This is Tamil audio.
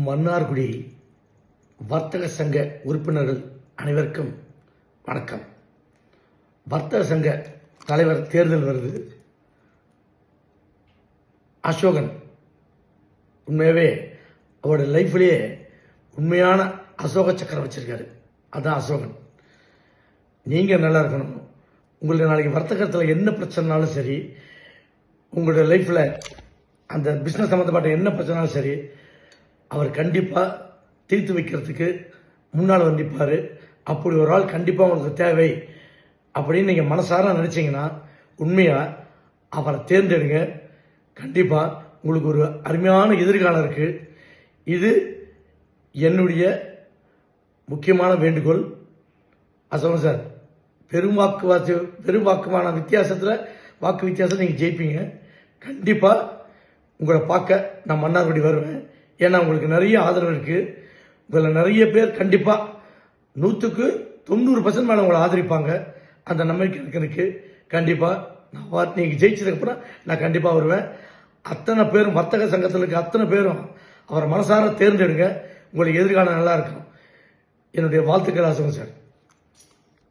மன்னார்குடி வர்த்தக சங்க உறுப்பினர்கள் அனைவருக்கும் வணக்கம். வர்த்தக சங்க தலைவர் தேர்தல் வருது. அசோகன் உண்மையாகவே அவரோட லைஃப்லேயே உண்மையான அசோக சக்கரம் வச்சிருக்காரு. அதான் அசோகன். நீங்கள் நல்லா இருக்கணும். உங்களுடைய நாளைக்கு வர்த்தகத்தில் என்ன பிரச்சனைனாலும் சரி, உங்களுடைய லைஃப்பில் அந்த பிஸ்னஸ் சம்மந்தப்பட்ட என்ன பிரச்சனைனாலும் சரி, அவர் கண்டிப்பாக தீர்த்து வைக்கிறதுக்கு முன்னால் வந்து நிற்பார். அப்படி ஒரு ஆள் கண்டிப்பாக உங்களுக்கு தேவை அப்படின்னு நீங்கள் மனசார நினச்சிங்கன்னா உண்மையாக அவரை தேர்ந்தெடுங்க. கண்டிப்பாக உங்களுக்கு ஒரு அருமையான எதிர்காலம் இருக்குது. இது என்னுடைய முக்கியமான வேண்டுகோள். அசோகன் சார், பெரும் வாக்குமான வித்தியாசத்தில் வாக்கு வித்தியாசம் நீங்கள் ஜெயிப்பீங்க. கண்டிப்பாக உங்களை பார்க்க நான் மன்னார்குடி வருவேன். ஏன்னா உங்களுக்கு நிறைய ஆதரவு இருக்குது. உங்களை நிறைய பேர் கண்டிப்பாக 100% மேலே உங்களை ஆதரிப்பாங்க. அந்த நம்பிக்கை எனக்கு கண்டிப்பாக நான் நீங்கள் ஜெயிச்சதுக்கப்புறம் நான் கண்டிப்பாக வருவேன். அத்தனை பேரும் வர்த்தக சங்கத்தில் இருக்க அத்தனை பேரும் அவரை மனசார தேர்ந்தெடுங்க. உங்களுக்கு எதிர்காலம் நல்லா இருக்கும். என்னுடைய வாழ்த்துக்கள் அசோகன் சார்.